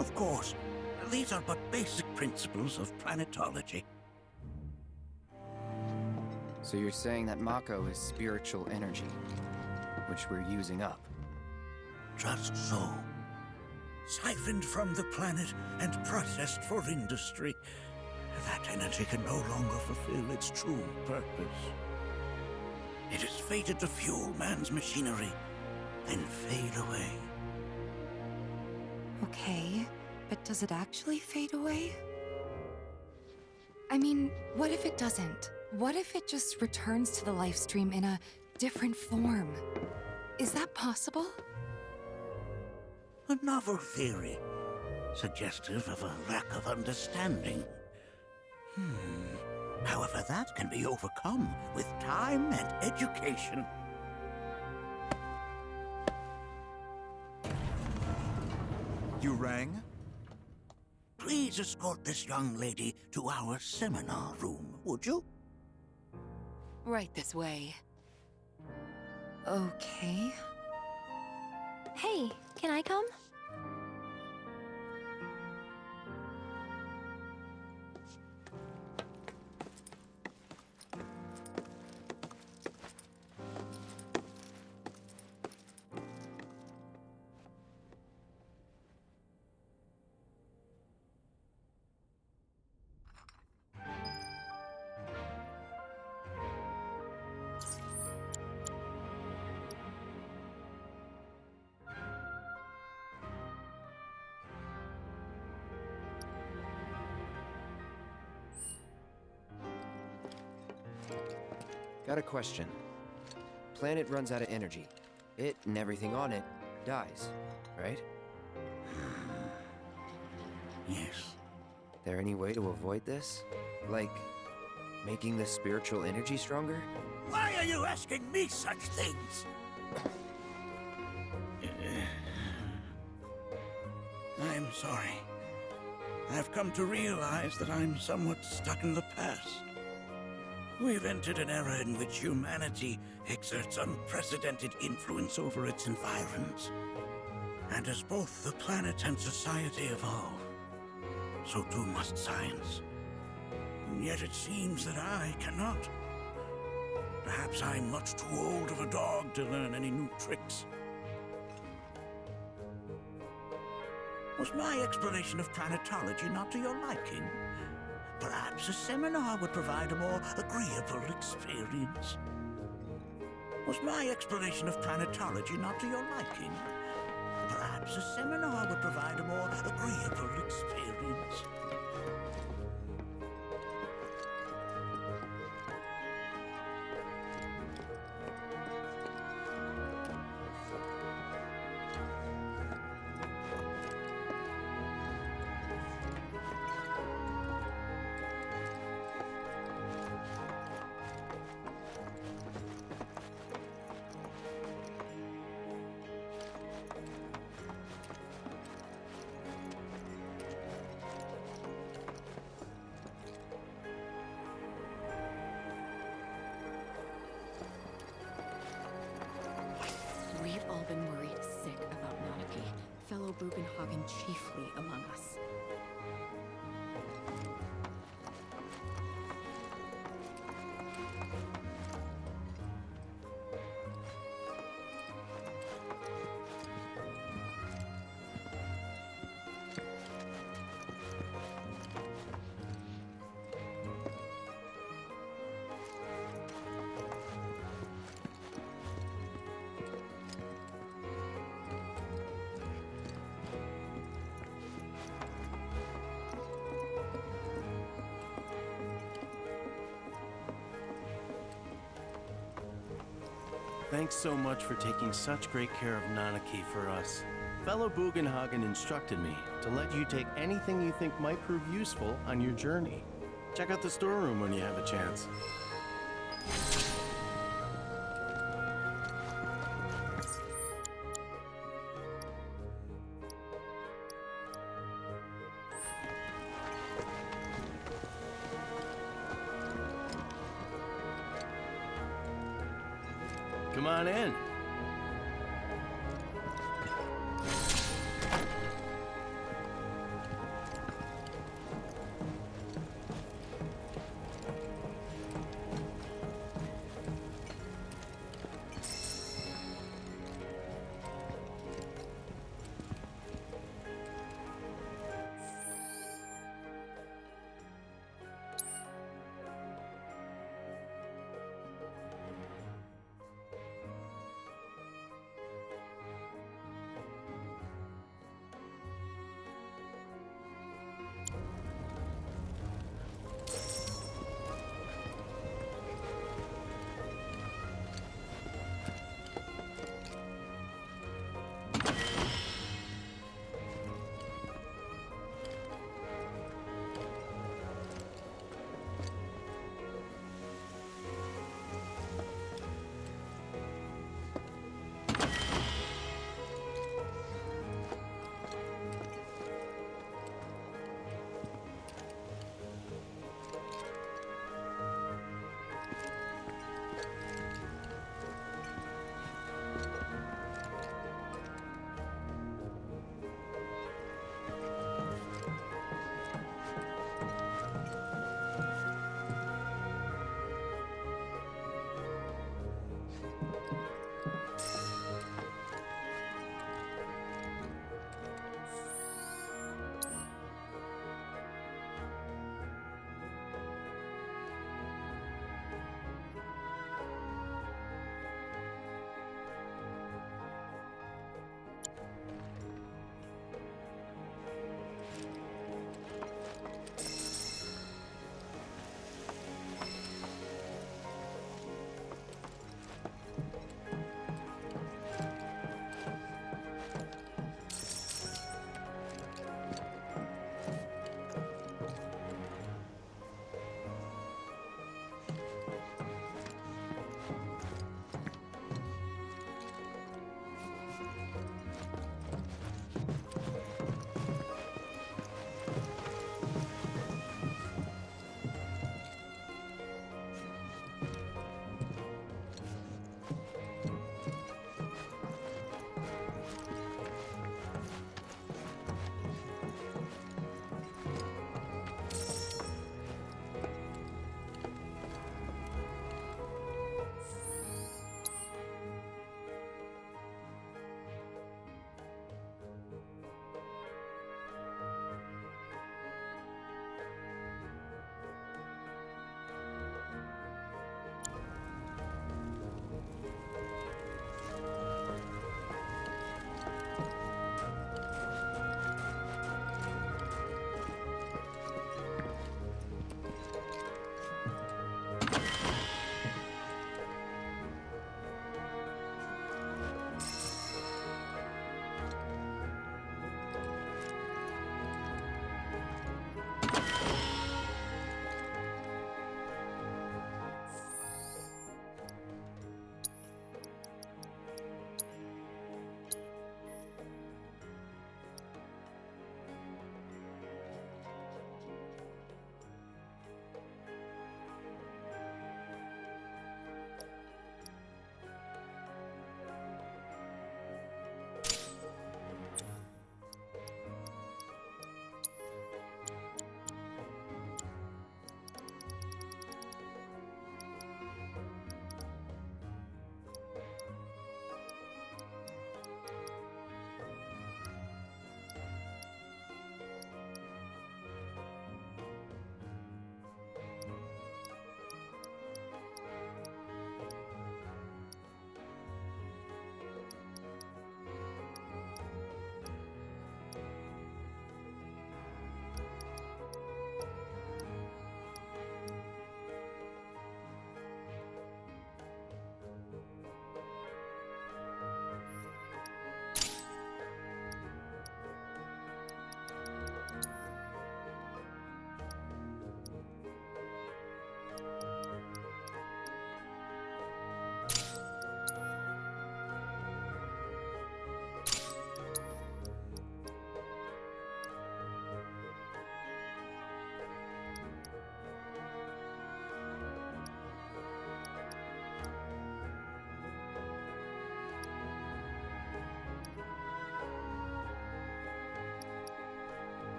Of course, these are but basic principles of planetology. So you're saying that Mako is spiritual energy, which we're using up? Just so. Siphoned from the planet and processed for industry, that energy can no longer fulfill its true purpose. It is fated to fuel man's machinery, then fade away. Okay, but does it actually fade away? I mean, what if it doesn't? What if it just returns to the life stream in a different form? Is that possible? A novel theory, suggestive of a lack of understanding. However, that can be overcome with time and education. You rang? Please escort this young lady to our seminar room, would you? Right this way. Okay. Hey, can I come? Got a question. Planet runs out of energy. It and everything on it dies, right? Yes. There any way to avoid this? Like, making the spiritual energy stronger? Why are you asking me such things? I'm sorry. I've come to realize that I'm somewhat stuck in the past. We've entered an era in which humanity exerts unprecedented influence over its environs. And as both the planet and society evolve, so too must science. And yet it seems that I cannot. Perhaps I'm much too old of a dog to learn any new tricks. Was my explanation of planetology not to your liking? Perhaps a seminar would provide a more agreeable experience. Was my explanation of planetology not to your liking? Perhaps a seminar would provide a more agreeable experience. We've all been worried sick about Nanaki, fellow Bugenhagen chiefly among us. Thanks so much for taking such great care of Nanaki for us. Fellow Bugenhagen instructed me to let you take anything you think might prove useful on your journey. Check out the storeroom when you have a chance. Come on in.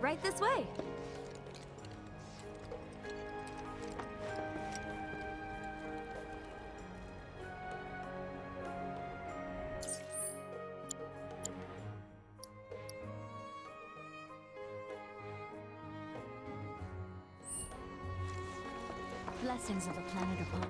Right this way. Blessings of the planet upon you.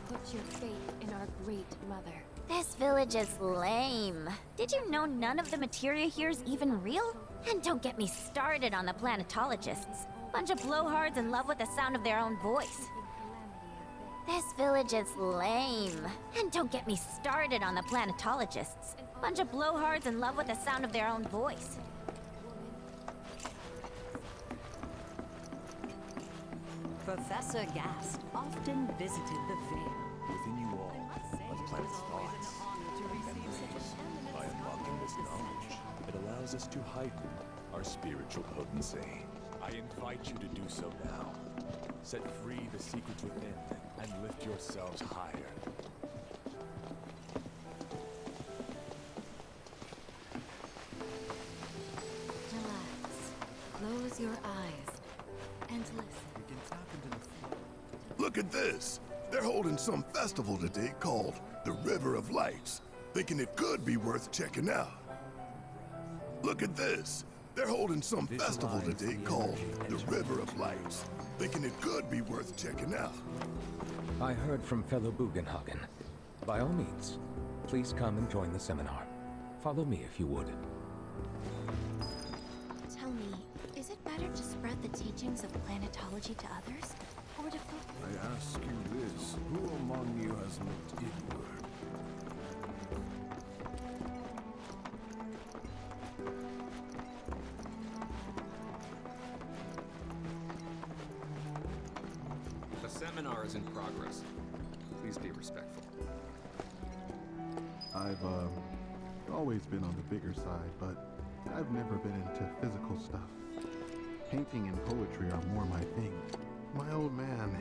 Put your faith in our great mother. This village is lame. Did you know none of the materia here is even real? And don't get me started on the planetologists. Bunch of blowhards in love with the sound of their own voice. This village is lame. And don't get me started on the planetologists. Bunch of blowhards in love with the sound of their own voice. Professor Gast often visited the Veil. Within you all are the planet's thoughts and memories. By unlocking this knowledge, it allows us to heighten our spiritual potency. I invite you to do so now. Set free the secrets within and lift yourselves higher. Relax. Close your eyes and listen. Look at this! They're holding some festival today called the River of Lights, thinking it could be worth checking out. Look at this! They're holding some festival today called the River of Lights, thinking it could be worth checking out. I heard from fellow Bugenhagen. By all means, please come and join the seminar. Follow me if you would. Tell me, is it better to spread the teachings of planetology to others? Or to focus? I ask you this, who among you has looked inward? The seminar is in progress. Please be respectful. I've always been on the bigger side, but I've never been into physical stuff. Painting and poetry are more my thing. My old man,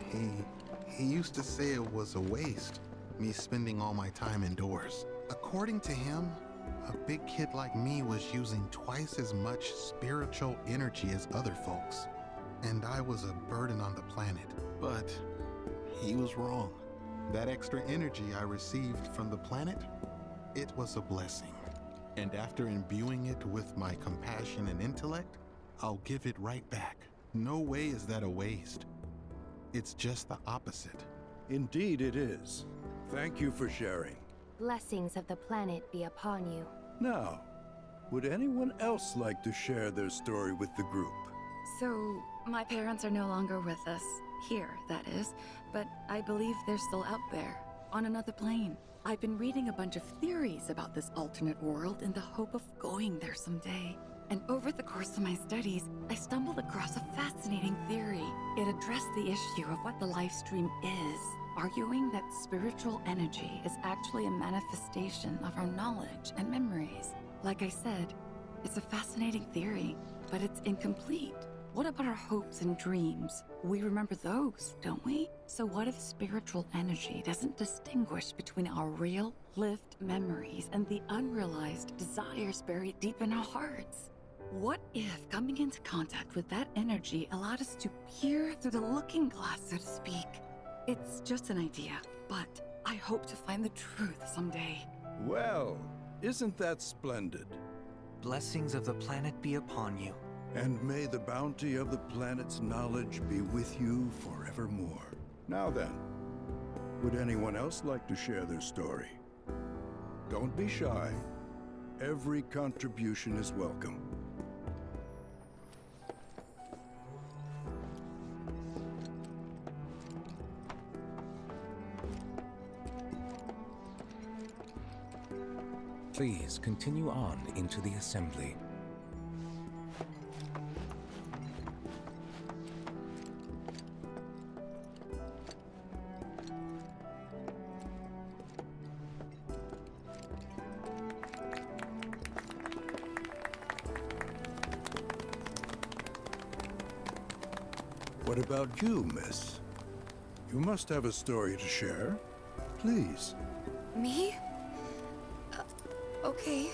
he used to say it was a waste, me spending all my time indoors. According to him, a big kid like me was using twice as much spiritual energy as other folks, and I was a burden on the planet. But he was wrong. That extra energy I received from the planet, it was a blessing. And after imbuing it with my compassion and intellect, I'll give it right back. No way is that a waste. It's just the opposite. Indeed it is. Thank you for sharing. Blessings of the planet be upon you. Now, would anyone else like to share their story with the group? So, my parents are no longer with us. Here, that is. But I believe they're still out there, on another plane. I've been reading a bunch of theories about this alternate world in the hope of going there someday. And over the course of my studies, I stumbled across a fascinating theory. It addressed the issue of what the life stream is, arguing that spiritual energy is actually a manifestation of our knowledge and memories. Like I said, it's a fascinating theory, but it's incomplete. What about our hopes and dreams? We remember those, don't we? So what if spiritual energy doesn't distinguish between our real uplift memories and the unrealized desires buried deep in our hearts. What if coming into contact with that energy allowed us to peer through the looking glass, so to speak? It's just an idea, but I hope to find the truth someday. Well, isn't that splendid? Blessings of the planet be upon you. And may the bounty of the planet's knowledge be with you forevermore. Now then, would anyone else like to share their story? Don't be shy. Every contribution is welcome. Please continue on into the assembly. What about you, miss? You must have a story to share. Please. Me? Okay.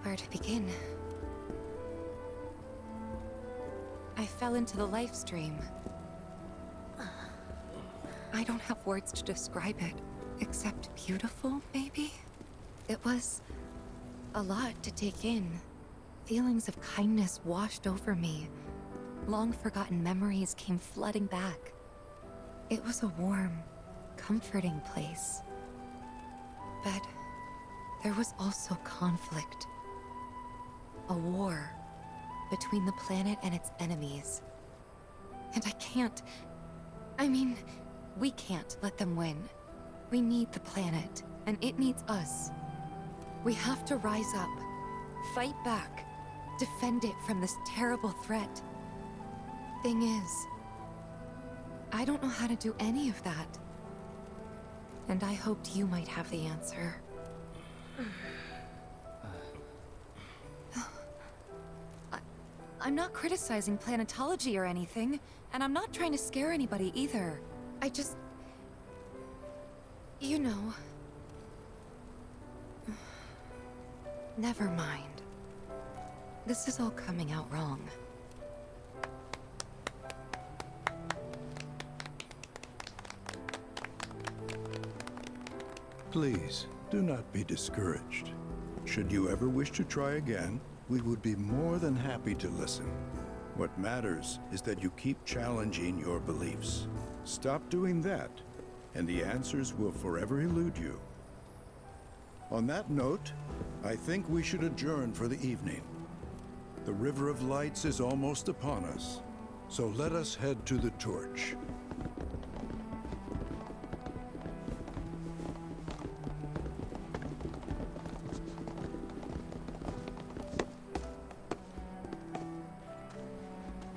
Where to begin? I fell into the life stream. I don't have words to describe it, except beautiful, maybe? It was a lot to take in. Feelings of kindness washed over me. Long-forgotten memories came flooding back. It was a warm, comforting place. But there was also conflict. A war between the planet and its enemies. And we can't let them win. We need the planet, and it needs us. We have to rise up, fight back, defend it from this terrible threat. Thing is, I don't know how to do any of that. And I hoped you might have the answer. I'm not criticizing planetology or anything, and I'm not trying to scare anybody either. I just... you know... Never mind. This is all coming out wrong. Please, do not be discouraged. Should you ever wish to try again, we would be more than happy to listen. What matters is that you keep challenging your beliefs. Stop doing that, and the answers will forever elude you. On that note, I think we should adjourn for the evening. The River of Lights is almost upon us, so let us head to the torch.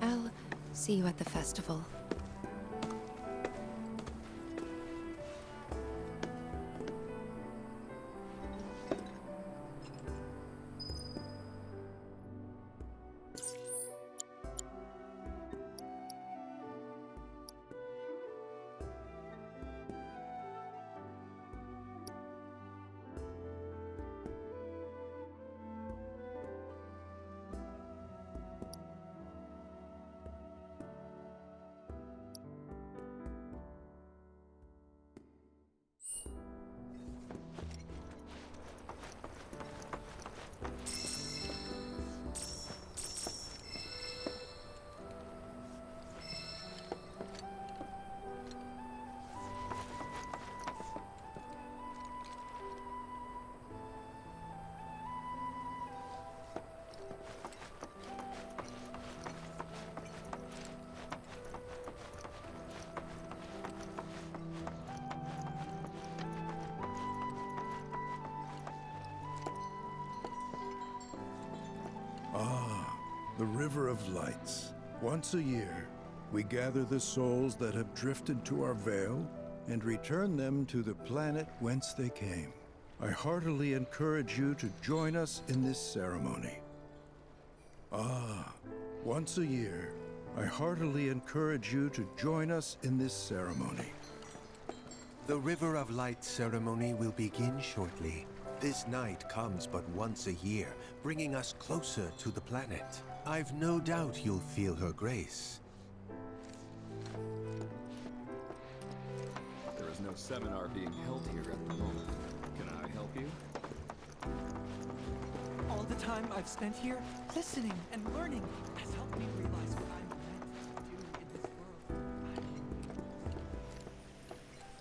I'll see you at the festival. Ah, the River of Lights. Once a year, we gather the souls that have drifted to our veil and return them to the planet whence they came. I heartily encourage you to join us in this ceremony. Ah, once a year, I heartily encourage you to join us in this ceremony. The River of Light ceremony will begin shortly. This night comes but once a year, bringing us closer to the planet. I've no doubt you'll feel her grace. There is no seminar being held here at the moment. Can I help you? All the time I've spent here, listening and learning, has helped me realize what I'm meant to do in this world.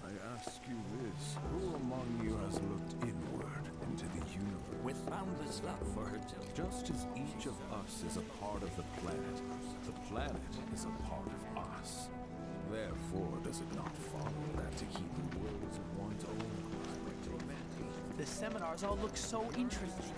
I ask you this, who among you has looked inward into the universe? With boundless love for her children. Just as each of us is a part of the planet is a part of us. Therefore, does it not follow that to keep the world as one's own heart? The seminars all look so interesting.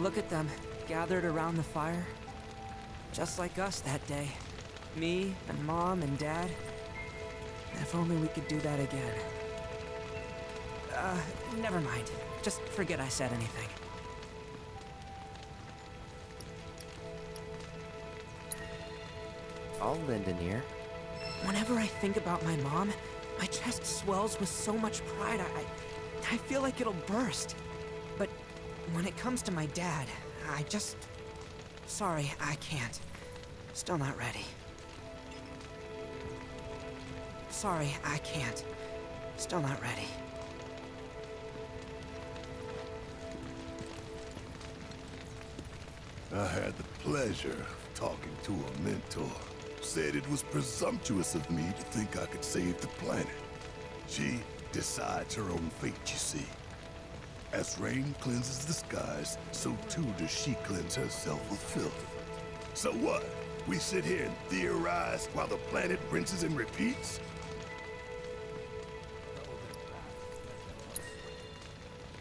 Look at them, gathered around the fire. Just like us that day. Me and Mom and Dad. If only we could do that again. Never mind. Just forget I said anything. I'll lend an ear. Whenever I think about my mom, my chest swells with so much pride, I feel like it'll burst. But when it comes to my dad, I just... Sorry, I can't. Still not ready. Sorry, I can't. Still not ready. I had the pleasure of talking to a mentor. Said it was presumptuous of me to think I could save the planet. She decides her own fate, you see. As rain cleanses the skies, so too does she cleanse herself of filth. So what? We sit here and theorize while the planet rinses and repeats?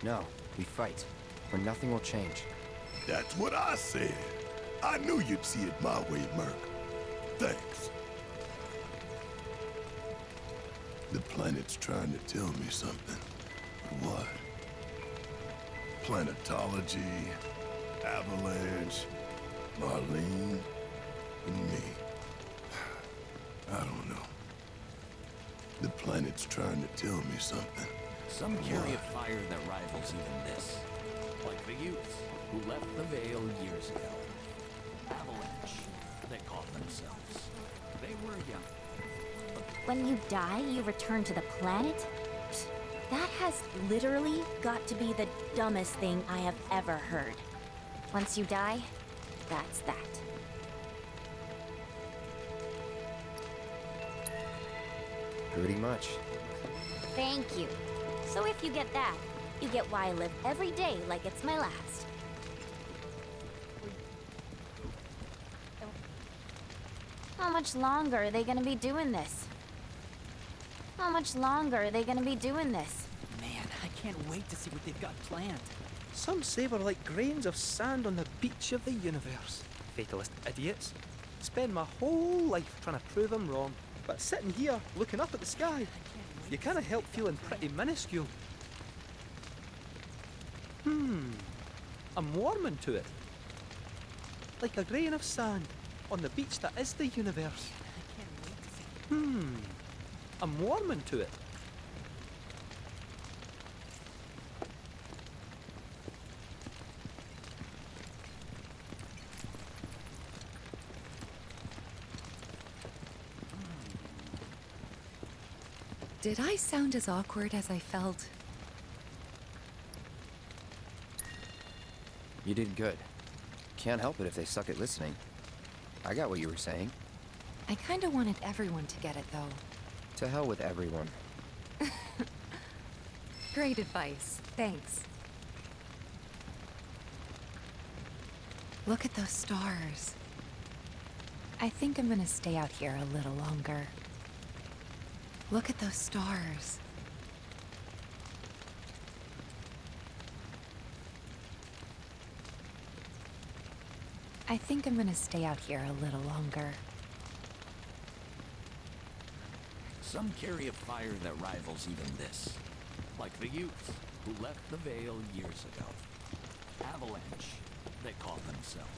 No, we fight, or nothing will change. That's what I said. I knew you'd see it my way, Merc. Thanks. The planet's trying to tell me something. But what? Planetology, Avalanche, Marlene, and me. I don't know. The planet's trying to tell me something. Some But carry a what? fire that rivals even this. Like the youths who left the Veil years ago. Avalanche, they call themselves. They were young. When you die, you return to the planet? Psst, that has literally got to be the dumbest thing I have ever heard. Once you die, that's that. Pretty much. Thank you. So if you get that, you get why I live every day like it's my last. How much longer are they gonna be doing this? How much longer are they gonna be doing this? Man, I can't wait to see what they've got planned. Some say we're like grains of sand on the beach of the universe. Fatalist idiots. Spend my whole life trying to prove them wrong. But sitting here, looking up at the sky, you can't help feeling pretty minuscule. I'm warming to it. Like a grain of sand on the beach that is the universe. I'm warming to it. Did I sound as awkward as I felt? You did good. Can't help it if they suck at listening. I got what you were saying. I kinda wanted everyone to get it, though. To hell with everyone. Great advice. Thanks. Look at those stars. I think I'm gonna stay out here a little longer. Look at those stars. I think I'm gonna stay out here a little longer. Some carry a fire that rivals even this. Like the youths who left the Veil years ago. Avalanche, they call themselves.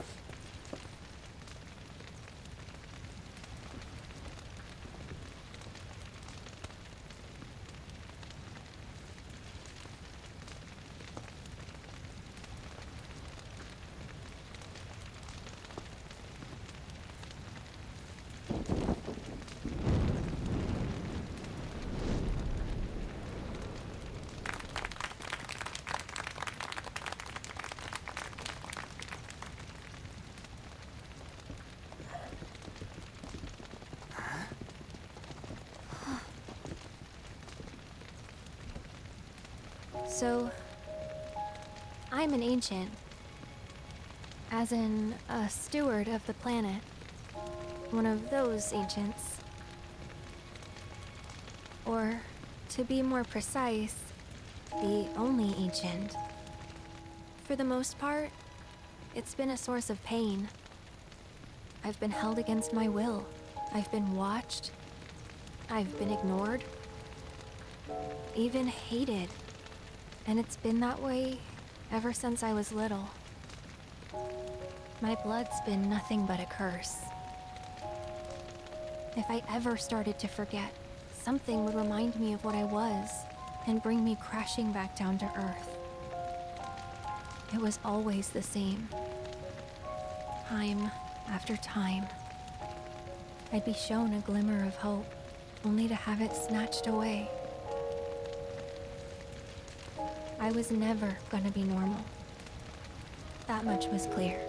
So, I'm an ancient. As in, a steward of the planet. One of those ancients. Or, to be more precise, the only ancient. For the most part, It's been a source of pain. I've been held against my will. I've been watched. I've been ignored. Even hated. And it's been that way ever since I was little. My blood's been nothing but a curse. If I ever started to forget, something would remind me of what I was and bring me crashing back down to Earth. It was always the same. Time after time. I'd be shown a glimmer of hope, only to have it snatched away. I was never gonna be normal. That much was clear.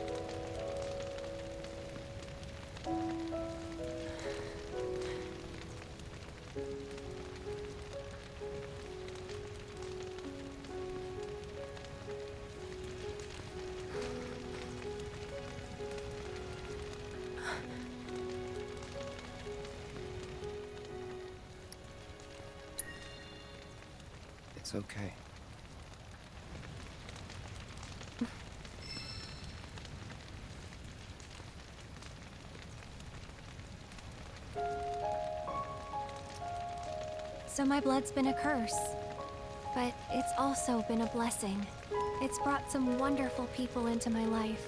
It's okay. So my blood's been a curse, but it's also been a blessing. It's brought some wonderful people into my life,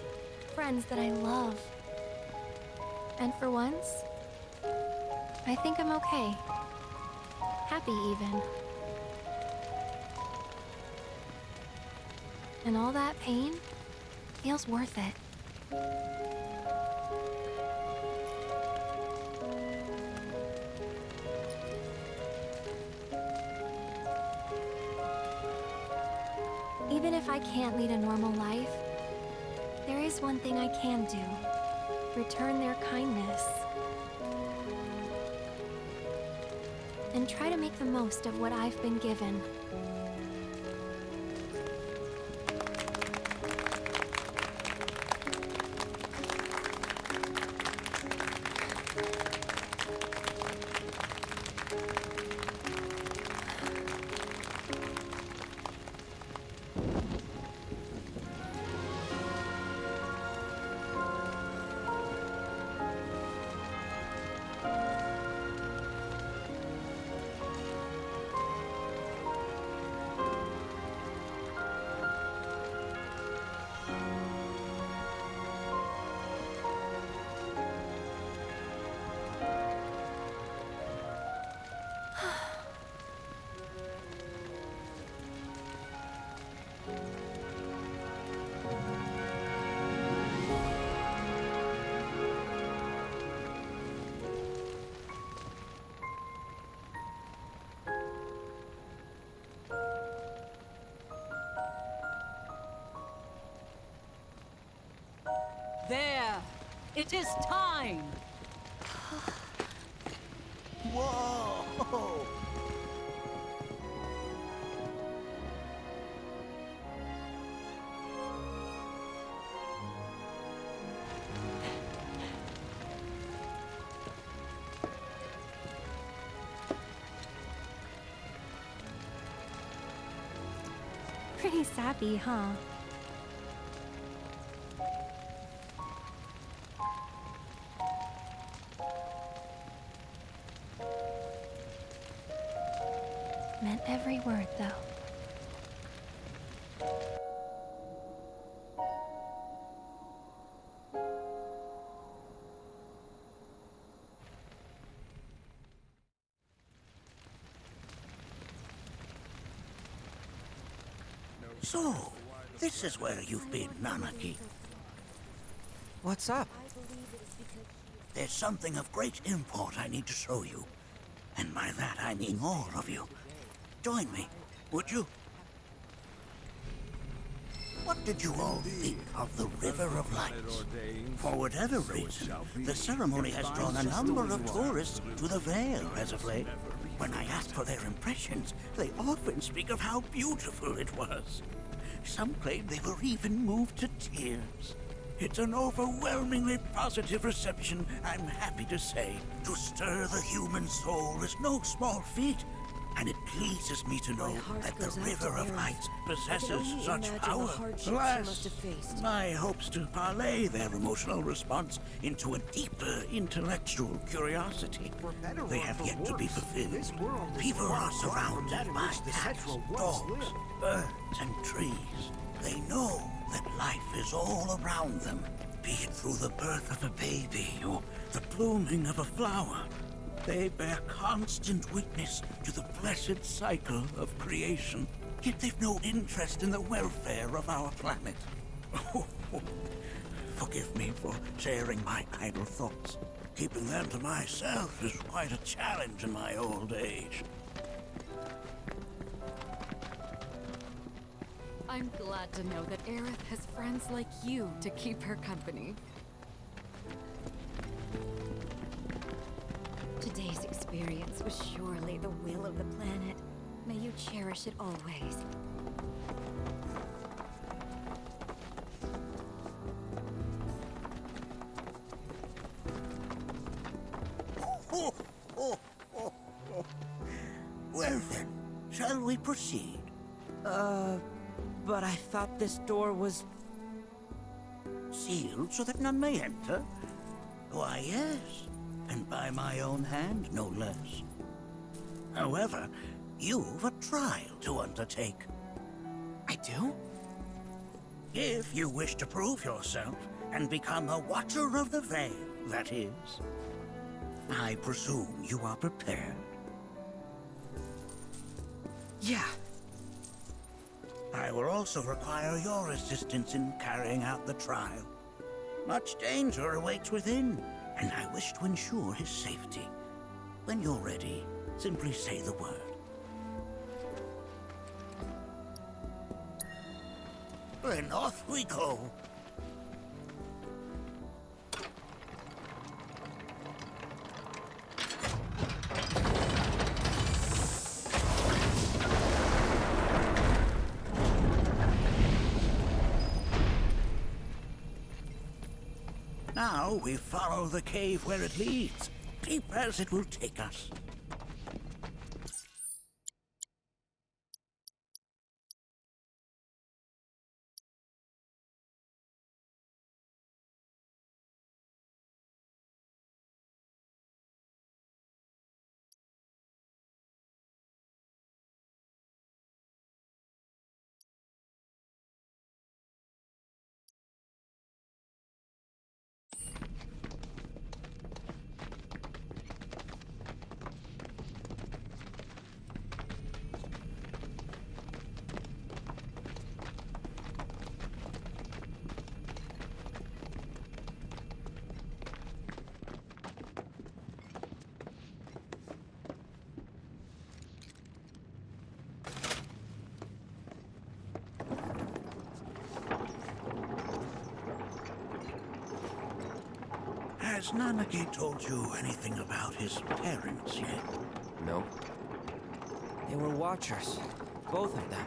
friends that I love. And for once, I think I'm okay. Happy even. And all that pain feels worth it. Even if I can't lead a normal life, there is one thing I can do. Return their kindness. And try to make the most of what I've been given. There! It is time! Whoa! Pretty sappy, huh? Meant every word, though. So, this is where you've been, Nanaki. What's up? There's something of great import I need to show you. And by that I mean all of you. Join me, would you? What did you all think of the River of Lights? For whatever reason, the ceremony has drawn a number of tourists to the Vale as of late. When I ask for their impressions, they often speak of how beautiful it was. Some claim they were even moved to tears. It's an overwhelmingly positive reception, I'm happy to say. To stir the human soul is no small feat, and it pleases me to know that the River of Lights possesses such power. She Alas, must have faced. my hopes to parlay their emotional response into a deeper intellectual curiosity. They have yet to be fulfilled. People are surrounded by cats, dogs, birds, and trees. They know that life is all around them, be it through the birth of a baby or the blooming of a flower. They bear constant witness to the blessed cycle of creation, yet they've no interest in the welfare of our planet. Forgive me for sharing my idle thoughts. Keeping them to myself is quite a challenge in my old age. I'm glad to know that Aerith has friends like you to keep her company. Today's experience was surely the will of the planet. May you cherish it always. Well then, shall we proceed? But I thought this door was... Sealed so that none may enter? Why, yes. And by my own hand, no less. However, you've a trial to undertake. I do? If you wish to prove yourself and become a Watcher of the Veil, that is. I presume you are prepared. Yeah. I will also require your assistance in carrying out the trial. Much danger awaits within, and I wish to ensure his safety. When you're ready, simply say the word. Then off we go. Now we follow the cave where it leads. Deep as it will take us. Has Nanaki told you anything about his parents yet? No. They were Watchers. Both of them.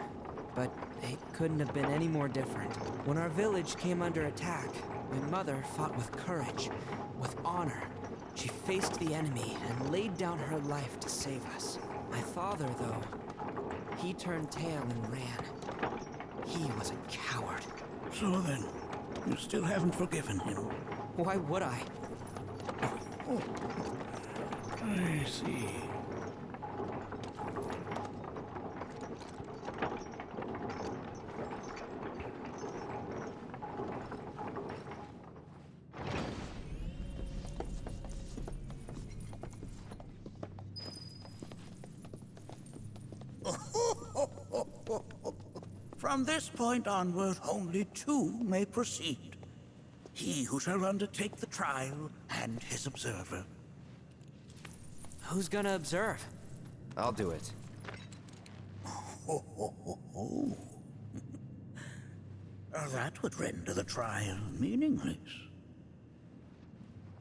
But they couldn't have been any more different. When our village came under attack, my mother fought with courage, with honor. She faced the enemy and laid down her life to save us. My father, though, he turned tail and ran. He was a coward. So then, you still haven't forgiven him? Why would I? Oh, I see. From this point onward, only two may proceed. He who shall undertake the trial and his observer. Who's gonna observe? I'll do it. That would render the trial meaningless.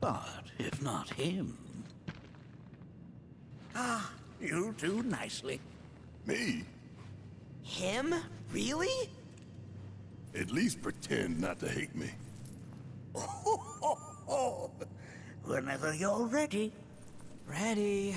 But if not him... Ah, you'll do nicely. Me? Him? Really? At least pretend not to hate me. Whenever you're ready. Ready.